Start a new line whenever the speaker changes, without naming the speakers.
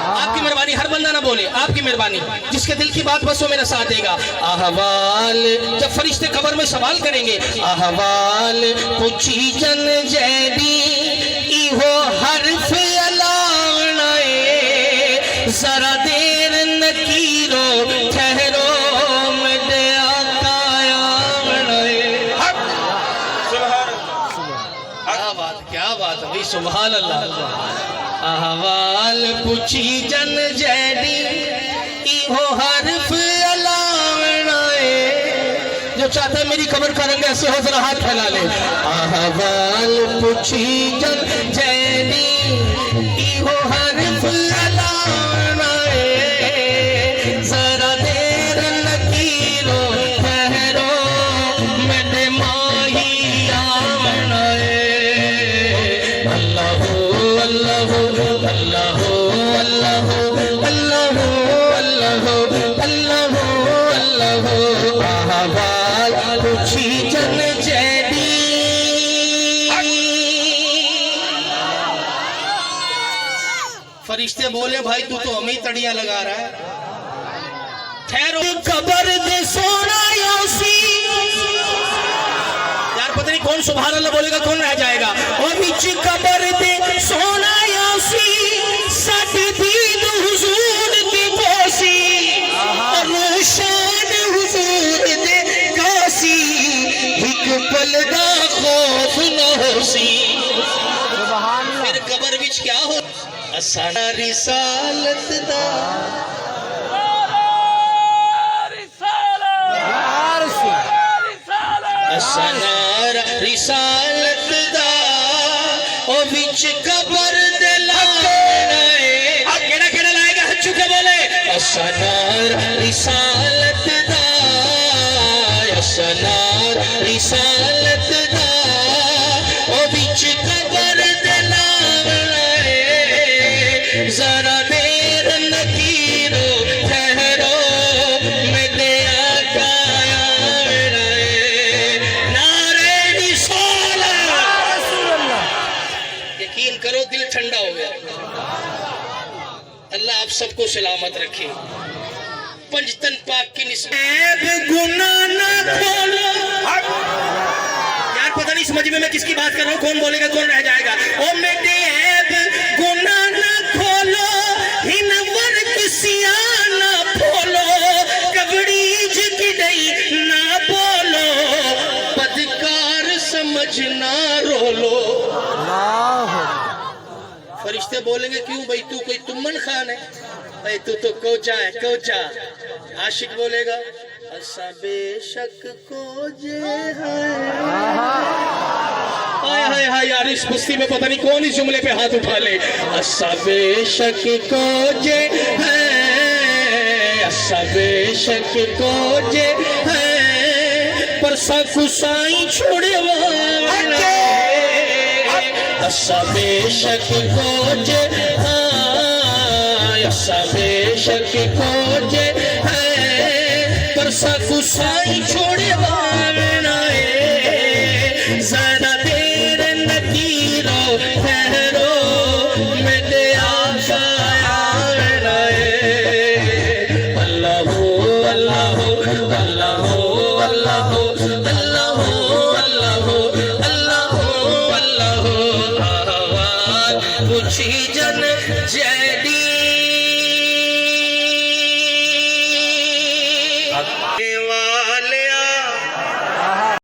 آپ کی مہربانی، ہر بندہ نہ بولے، آپ کی مہربانی، جس کے دل کی بات بس وہ میرا ساتھ دے گا۔ احوال جب فرشتے قبر میں سوال کریں گے، احوال پوچھی جن جیدی ایہو حرف علانائے، ذرا دیر نکیرو ٹھہرو میرے آقا آنائے۔ کیا بات ہے، سبحان اللہ۔ احوال پوچھی جن جیدی ایہو حرف علانائے، جو چاہتا ہے میری قبر کا رنگ ایسے ہو ذرا ہاتھ پھیلا لے۔ احوال پوچھی جن جیدی ایہو حرف علانائے، ذرا دیر لکیرو ٹھہرو میرے ماہی آنائے۔ اللہ اللہ اللہ اللہ اللہ اللہ اللہ اللہ۔ احوال پوچھی جن جیدی، فرشتے بولے بھائی تو ہمیں تڑیاں لگا رہا ہے، ٹھہرو قبر دے سونا یوسی۔ یار پتہ نہیں کون سبحان اللہ بولے گا، کون رہ جائے گا۔ اور بیچ قبر دے سونا یوسی، سٹ دید حضور دی بوسی، اور روشان حضور دے کاسی، ایک پل دا خوف نہ ہوسی۔ پھر قبر وچ کیا ہو؟ اسانا رسالت دا، اسانا رسالت دا، او وچ قبر دے لائے، کیڑا کیڑا لائے گا ہتھ چکے بولے۔ اسانا رسالت دا، اسانا رسالت دا، او وچ قبر دے لائے، ذرا دیر نکیرو ٹھہرو میرے آقا آنائے۔ نعرہ رسالت، یقین کرو دل ٹھنڈا ہو گیا۔ اللہ آپ سب کو سلامت رکھے۔ پنجتن پاک کی نسبت گناہ نہ کھولو۔ یار پتہ نہیں اس مجمع میں کس کی بات کر رہا ہوں، کون بولے گا کون رہ جائے گا۔ او میرے عیب گناہ نہ کھولو، ہن ورک سیاہ نہ پھولو، کبڑیج کی ڈئی نہ بولو، بدکار سمجھ نہ رولو۔ فرشتے بولیں گے کیوں بھائی تو کوئی تمن خان ہے، بھائی تو کوچا ہے کوچا۔ عاشق بولے گا اسا بے شک کو جے ہائے ہائے یار اس بستی میں پتہ نہیں کون اس جملے پہ ہاتھ اٹھا لے۔ اسا بے شک کو جے ہے، اسا بے شک کو جے ہے، پر سکو سائیں چھوڑے والا، اسا بے شک کو جے ہے، اسا بے شک کو جے ہے، پر سکو سائیں چھوڑے والا، ذرا دیر نکیرو ٹھہرو میرے آقا آنائے۔ اللہ اللہ اللہ اللہ اللہ اللہ اللہ اللہ۔ پوچھی جن جیدی والا